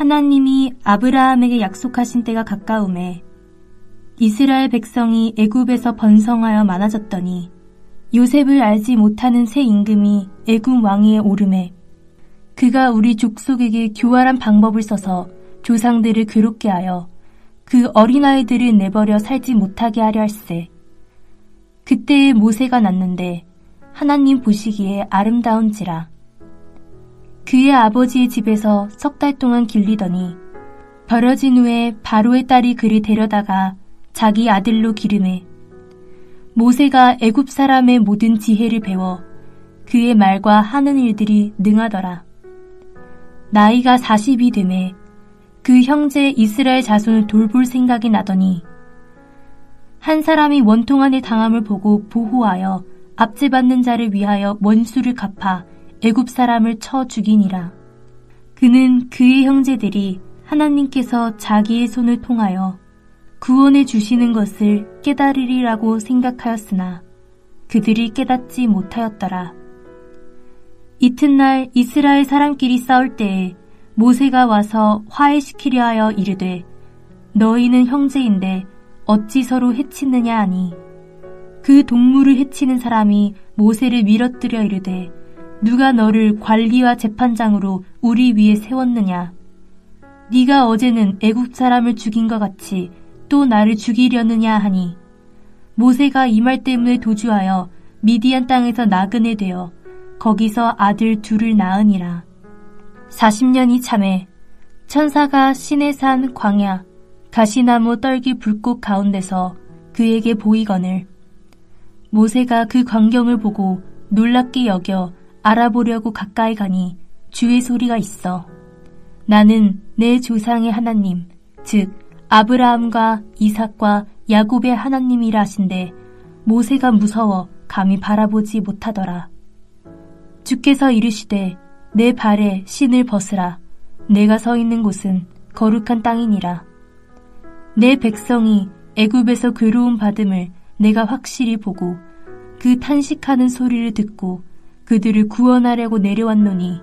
하나님이 아브라함에게 약속하신 때가 가까우매 이스라엘 백성이 애굽에서 번성하여 많아졌더니 요셉을 알지 못하는 새 임금이 애굽 왕위에 오르매 그가 우리 족속에게 교활한 방법을 써서 조상들을 괴롭게 하여 그 어린아이들을 내버려 살지 못하게 하려 할세. 그때에 모세가 났는데 하나님 보시기에 아름다운지라. 그의 아버지의 집에서 3달 동안 길리더니 버려진 후에 바로의 딸이 그를 데려다가 자기 아들로 기르매 모세가 애굽 사람의 모든 지혜를 배워 그의 말과 하는 일들이 능하더라. 나이가 40이 되매 그 형제 이스라엘 자손을 돌볼 생각이 나더니 한 사람이 원통한 일 당함을 보고 보호하여 압제받는 자를 위하여 원수를 갚아 애굽 사람을 쳐 죽이니라. 그는 그의 형제들이 하나님께서 자기의 손을 통하여 구원해 주시는 것을 깨달으리라고 생각하였으나 그들이 깨닫지 못하였더라. 이튿날 이스라엘 사람끼리 싸울 때에 모세가 와서 화해시키려 하여 이르되 너희는 형제인데 어찌 서로 해치느냐 하니 그 동물을 해치는 사람이 모세를 밀어뜨려 이르되 누가 너를 관리와 재판장으로 우리 위에 세웠느냐. 네가 어제는 애굽 사람을 죽인 것 같이 또 나를 죽이려느냐 하니 모세가 이 말 때문에 도주하여 미디안 땅에서 나그네 되어 거기서 아들 둘을 낳으니라. 40년이 참에 천사가 시내산 광야 가시나무 떨기 불꽃 가운데서 그에게 보이거늘 모세가 그 광경을 보고 놀랍게 여겨 알아보려고 가까이 가니 주의 소리가 있어 나는 내 조상의 하나님 즉 아브라함과 이삭과 야곱의 하나님이라 하신데 모세가 무서워 감히 바라보지 못하더라. 주께서 이르시되 내 발에 신을 벗으라. 내가 서 있는 곳은 거룩한 땅이니라. 내 백성이 애굽에서 괴로움 받음을 내가 확실히 보고 그 탄식하는 소리를 듣고 그들을 구원하려고 내려왔노니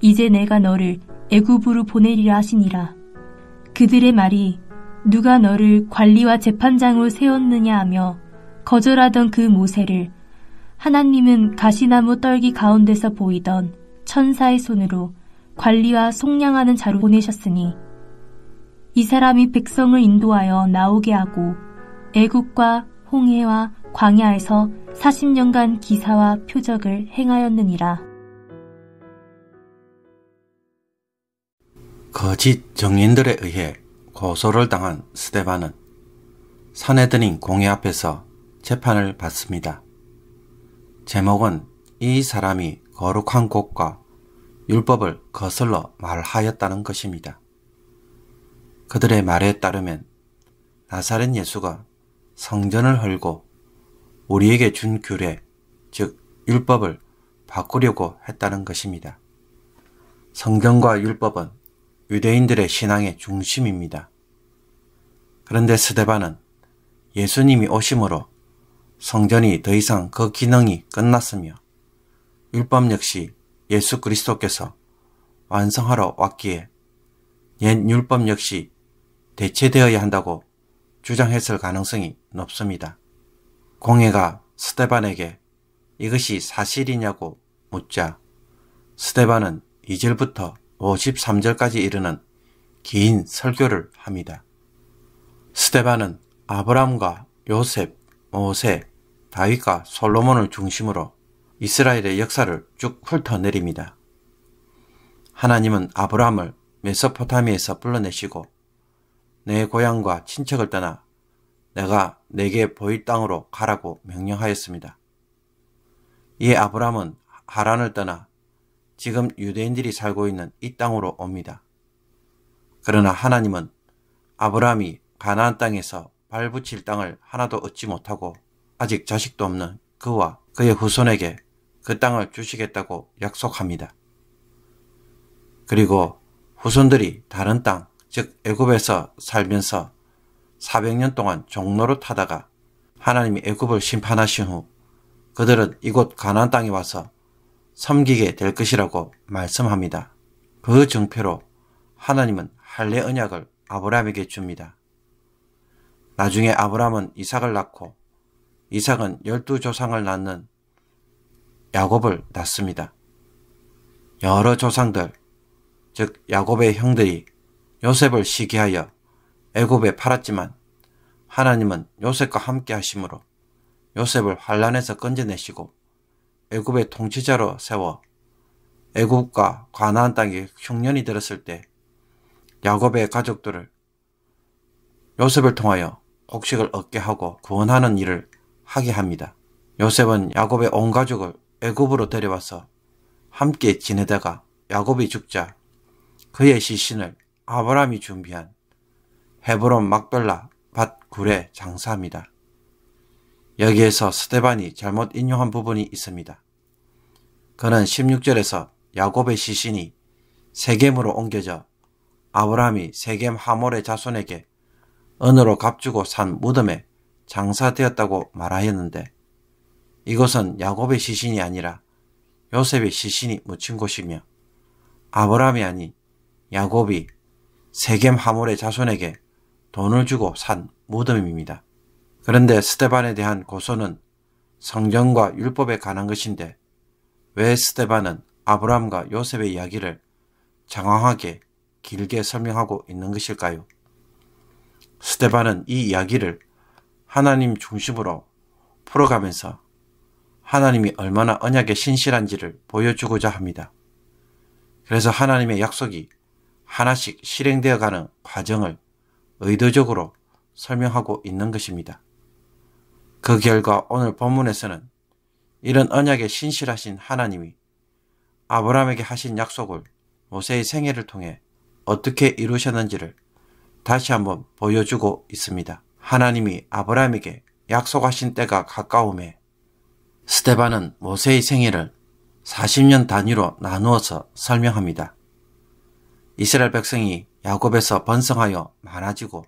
이제 내가 너를 애굽으로 보내리라 하시니라. 그들의 말이 누가 너를 관리와 재판장으로 세웠느냐 하며 거절하던 그 모세를 하나님은 가시나무 떨기 가운데서 보이던 천사의 손으로 관리와 속량하는 자로 보내셨으니 이 사람이 백성을 인도하여 나오게 하고 애굽과 홍해와 광야에서 40년간 기사와 표적을 행하였느니라. 거짓 정인들에 의해 고소를 당한 스데반은 산헤드린 공회 앞에서 재판을 받습니다. 제목은 이 사람이 거룩한 곳과 율법을 거슬러 말하였다는 것입니다. 그들의 말에 따르면 나사렛 예수가 성전을 헐고 우리에게 준 규례, 즉 율법을 바꾸려고 했다는 것입니다. 성경과 율법은 유대인들의 신앙의 중심입니다. 그런데 스데반은 예수님이 오심으로 성전이 더 이상 그 기능이 끝났으며 율법 역시 예수 그리스도께서 완성하러 왔기에 옛 율법 역시 대체되어야 한다고 주장했을 가능성이 높습니다. 공회가 스데반에게 이것이 사실이냐고 묻자 스데반은 2절부터 53절까지 이르는 긴 설교를 합니다. 스데반은 아브라함과 요셉, 모세, 다윗과 솔로몬을 중심으로 이스라엘의 역사를 쭉 훑어내립니다. 하나님은 아브라함을 메소포타미아에서 불러내시고 내 고향과 친척을 떠나 내가 내게 보일 땅으로 가라고 명령하였습니다. 이에 아브라함은 하란을 떠나 지금 유대인들이 살고 있는 이 땅으로 옵니다. 그러나 하나님은 아브라함이 가나안 땅에서 발붙일 땅을 하나도 얻지 못하고 아직 자식도 없는 그와 그의 후손에게 그 땅을 주시겠다고 약속합니다. 그리고 후손들이 다른 땅, 즉 애굽에서 살면서 400년 동안 종노릇 하다가 하나님이 애굽을 심판하신 후 그들은 이곳 가나안 땅에 와서 섬기게 될 것이라고 말씀합니다. 그 증표로 하나님은 할례 언약을 아브라함에게 줍니다. 나중에 아브라함은 이삭을 낳고 이삭은 12조상을 낳는 야곱을 낳습니다. 여러 조상들, 즉 야곱의 형들이 요셉을 시기하여 애굽에 팔았지만 하나님은 요셉과 함께 하심으로 요셉을 환란에서 건져내시고 애굽의 통치자로 세워 애굽과 가나안 땅에 흉년이 들었을 때 야곱의 가족들을 요셉을 통하여 곡식을 얻게 하고 구원하는 일을 하게 합니다. 요셉은 야곱의 온 가족을 애굽으로 데려와서 함께 지내다가 야곱이 죽자 그의 시신을 아브라함이 준비한 헤브론 막벨라 밭 굴에 장사합니다. 여기에서 스데반이 잘못 인용한 부분이 있습니다. 그는 16절에서 야곱의 시신이 세겜으로 옮겨져 아브라함이 세겜 하몰의 자손에게 은으로 값주고 산 무덤에 장사되었다고 말하였는데 이것은 야곱의 시신이 아니라 요셉의 시신이 묻힌 곳이며 아브라함이 아닌 야곱이 세겜 하몰의 자손에게 돈을 주고 산 무덤입니다. 그런데 스데반에 대한 고소는 성경과 율법에 관한 것인데 왜 스데반은 아브라함과 요셉의 이야기를 장황하게 길게 설명하고 있는 것일까요? 스데반은 이 이야기를 하나님 중심으로 풀어가면서 하나님이 얼마나 언약에 신실한지를 보여주고자 합니다. 그래서 하나님의 약속이 하나씩 실행되어가는 과정을 의도적으로 설명하고 있는 것입니다. 그 결과 오늘 본문에서는 이런 언약에 신실하신 하나님이 아브라함에게 하신 약속을 모세의 생애를 통해 어떻게 이루셨는지를 다시 한번 보여주고 있습니다. 하나님이 아브라함에게 약속하신 때가 가까움에 스데반은 모세의 생애를 40년 단위로 나누어서 설명합니다. 이스라엘 백성이 야곱에서 번성하여 많아지고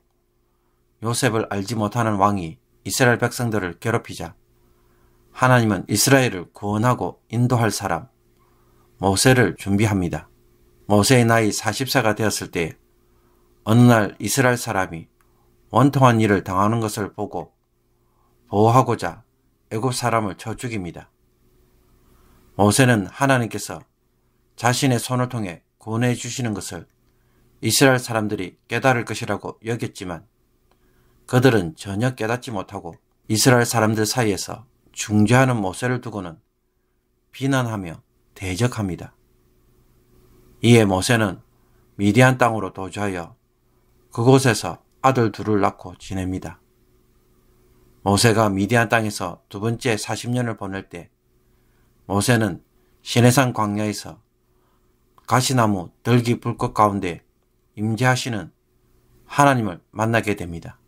요셉을 알지 못하는 왕이 이스라엘 백성들을 괴롭히자 하나님은 이스라엘을 구원하고 인도할 사람 모세를 준비합니다. 모세의 나이 40세가 되었을 때 어느 날 이스라엘 사람이 원통한 일을 당하는 것을 보고 보호하고자 애굽 사람을 쳐 죽입니다. 모세는 하나님께서 자신의 손을 통해 구원해 주시는 것을 이스라엘 사람들이 깨달을 것이라고 여겼지만 그들은 전혀 깨닫지 못하고 이스라엘 사람들 사이에서 중재하는 모세를 두고는 비난하며 대적합니다. 이에 모세는 미디안 땅으로 도주하여 그곳에서 아들 둘을 낳고 지냅니다. 모세가 미디안 땅에서 두 번째 40년을 보낼 때 모세는 시내산 광야에서 가시나무 들기 불꽃 가운데 임재하시는 하나님을 만나게 됩니다.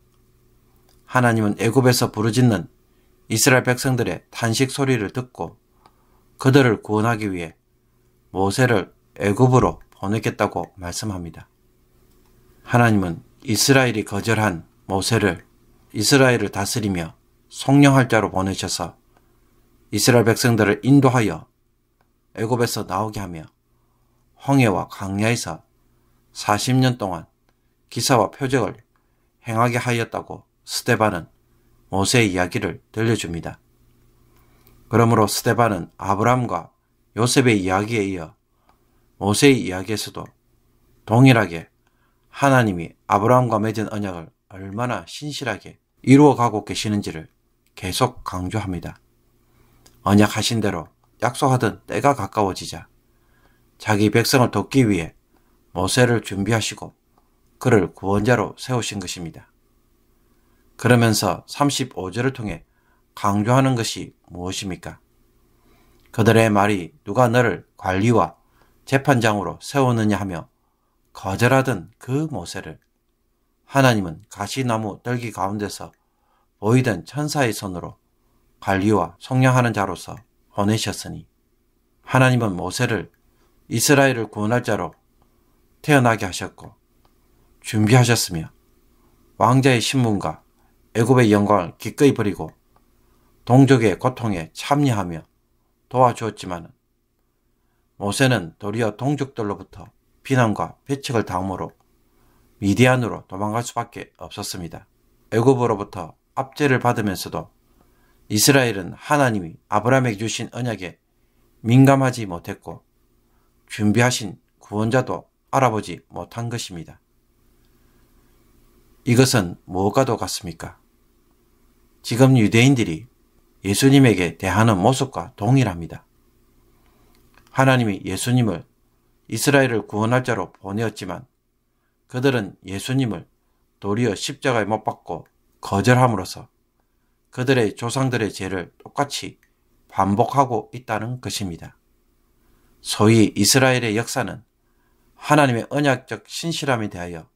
하나님은 애굽에서 부르짖는 이스라엘 백성들의 탄식 소리를 듣고 그들을 구원하기 위해 모세를 애굽으로 보내겠다고 말씀합니다. 하나님은 이스라엘이 거절한 모세를 이스라엘을 다스리며 속령할 자로 보내셔서 이스라엘 백성들을 인도하여 애굽에서 나오게 하며 홍해와 광야에서 40년 동안 기사와 표적을 행하게 하였다고 스데반은 모세의 이야기를 들려줍니다. 그러므로 스데반은 아브라함과 요셉의 이야기에 이어 모세의 이야기에서도 동일하게 하나님이 아브라함과 맺은 언약을 얼마나 신실하게 이루어가고 계시는지를 계속 강조합니다. 언약하신 대로 약속하던 때가 가까워지자 자기 백성을 돕기 위해 모세를 준비하시고 그를 구원자로 세우신 것입니다. 그러면서 35절을 통해 강조하는 것이 무엇입니까? 그들의 말이 누가 너를 관리와 재판장으로 세우느냐 하며 거절하던 그 모세를 하나님은 가시나무 들기 가운데서 보이던 천사의 손으로 관리와 속량하는 자로서 보내셨으니 하나님은 모세를 이스라엘을 구원할 자로 태어나게 하셨고 준비하셨으며 왕자의 신분과 애굽의 영광을 기꺼이 버리고 동족의 고통에 참여하며 도와주었지만 모세는 도리어 동족들로부터 비난과 배척을 당함으로 미디안으로 도망갈 수밖에 없었습니다. 애굽으로부터 압제를 받으면서도 이스라엘은 하나님이 아브라함에게 주신 언약에 민감하지 못했고 준비하신 구원자도 알아보지 못한 것입니다. 이것은 무엇과도 같습니까? 지금 유대인들이 예수님에게 대하는 모습과 동일합니다. 하나님이 예수님을 이스라엘을 구원할 자로 보내었지만 그들은 예수님을 도리어 십자가에 못 박고 거절함으로써 그들의 조상들의 죄를 똑같이 반복하고 있다는 것입니다. 소위 이스라엘의 역사는 하나님의 언약적 신실함에 대하여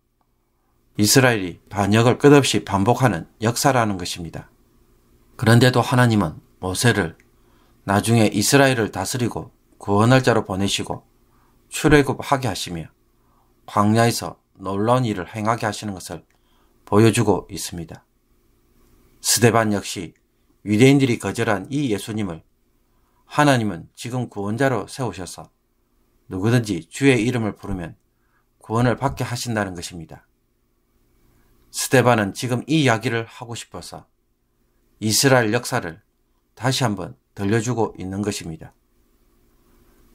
이스라엘이 반역을 끝없이 반복하는 역사라는 것입니다. 그런데도 하나님은 모세를 나중에 이스라엘을 다스리고 구원할 자로 보내시고 출애굽하게 하시며 광야에서 놀라운 일을 행하게 하시는 것을 보여주고 있습니다. 스데반 역시 유대인들이 거절한 이 예수님을 하나님은 지금 구원자로 세우셔서 누구든지 주의 이름을 부르면 구원을 받게 하신다는 것입니다. 스데반은 지금 이 이야기를 하고 싶어서 이스라엘 역사를 다시 한번 들려주고 있는 것입니다.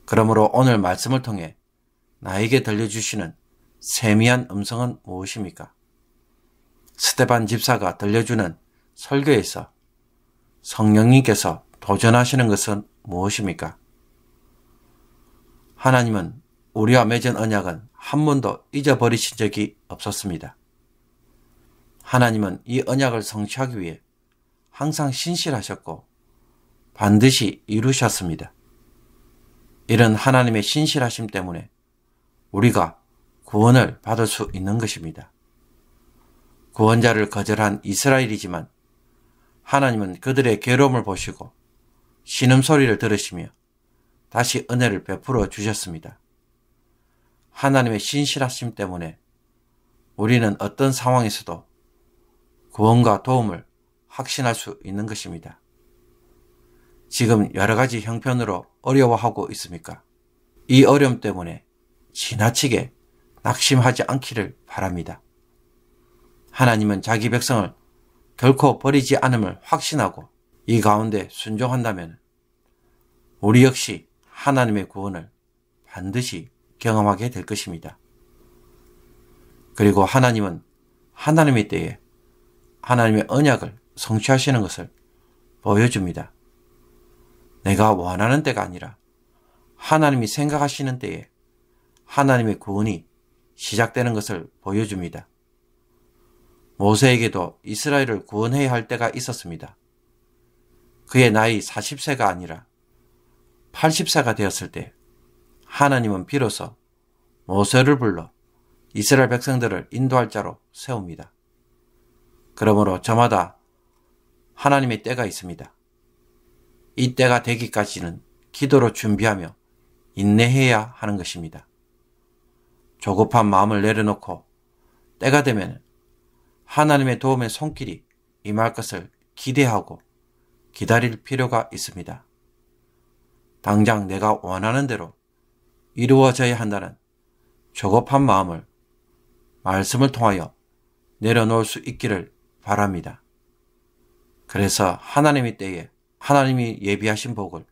그러므로 오늘 말씀을 통해 나에게 들려주시는 세미한 음성은 무엇입니까? 스데반 집사가 들려주는 설교에서 성령님께서 도전하시는 것은 무엇입니까? 하나님은 우리와 맺은 언약은 한 번도 잊어버리신 적이 없었습니다. 하나님은 이 언약을 성취하기 위해 항상 신실하셨고 반드시 이루셨습니다. 이런 하나님의 신실하심 때문에 우리가 구원을 받을 수 있는 것입니다. 구원자를 거절한 이스라엘이지만 하나님은 그들의 괴로움을 보시고 신음소리를 들으시며 다시 은혜를 베풀어 주셨습니다. 하나님의 신실하심 때문에 우리는 어떤 상황에서도 구원과 도움을 확신할 수 있는 것입니다. 지금 여러 가지 형편으로 어려워하고 있습니까? 이 어려움 때문에 지나치게 낙심하지 않기를 바랍니다. 하나님은 자기 백성을 결코 버리지 않음을 확신하고 이 가운데 순종한다면 우리 역시 하나님의 구원을 반드시 경험하게 될 것입니다. 그리고 하나님은 하나님의 때에 하나님의 언약을 성취하시는 것을 보여줍니다. 내가 원하는 때가 아니라 하나님이 생각하시는 때에 하나님의 구원이 시작되는 것을 보여줍니다. 모세에게도 이스라엘을 구원해야 할 때가 있었습니다. 그의 나이 40세가 아니라 80세가 되었을 때 하나님은 비로소 모세를 불러 이스라엘 백성들을 인도할 자로 세웁니다. 그러므로 저마다 하나님의 때가 있습니다. 이 때가 되기까지는 기도로 준비하며 인내해야 하는 것입니다. 조급한 마음을 내려놓고 때가 되면 하나님의 도움의 손길이 임할 것을 기대하고 기다릴 필요가 있습니다. 당장 내가 원하는 대로 이루어져야 한다는 조급한 마음을 말씀을 통하여 내려놓을 수 있기를 바랍니다. 그래서 하나님의 때에 하나님이 예비하신 복을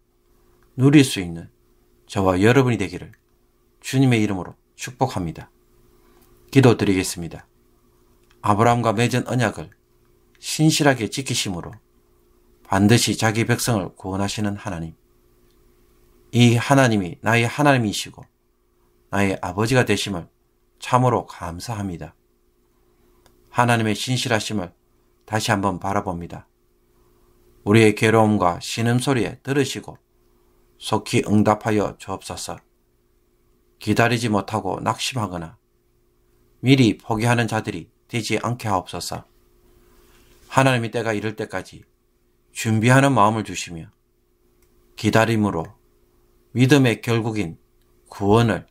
누릴 수 있는 저와 여러분이 되기를 주님의 이름으로 축복합니다. 기도드리겠습니다. 아브라함과 맺은 언약을 신실하게 지키심으로 반드시 자기 백성을 구원하시는 하나님. 이 하나님이 나의 하나님이시고 나의 아버지가 되심을 참으로 감사합니다. 하나님의 신실하심을 다시 한번 바라봅니다. 우리의 괴로움과 신음소리에 들으시고 속히 응답하여 주옵소서. 기다리지 못하고 낙심하거나 미리 포기하는 자들이 되지 않게 하옵소서. 하나님의 때가 이를 때까지 준비하는 마음을 주시며 기다림으로 믿음의 결국인 구원을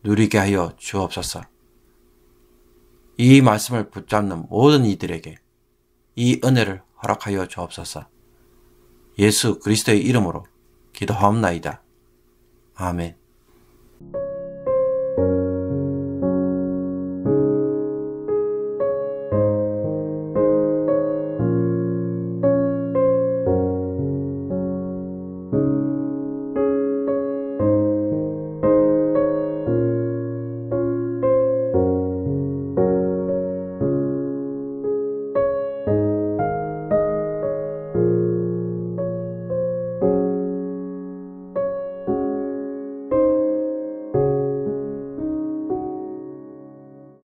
누리게 하여 주옵소서. 이 말씀을 붙잡는 모든 이들에게 이 은혜를 허락하여 주옵소서. 예수 그리스도의 이름으로 기도하옵나이다. 아멘.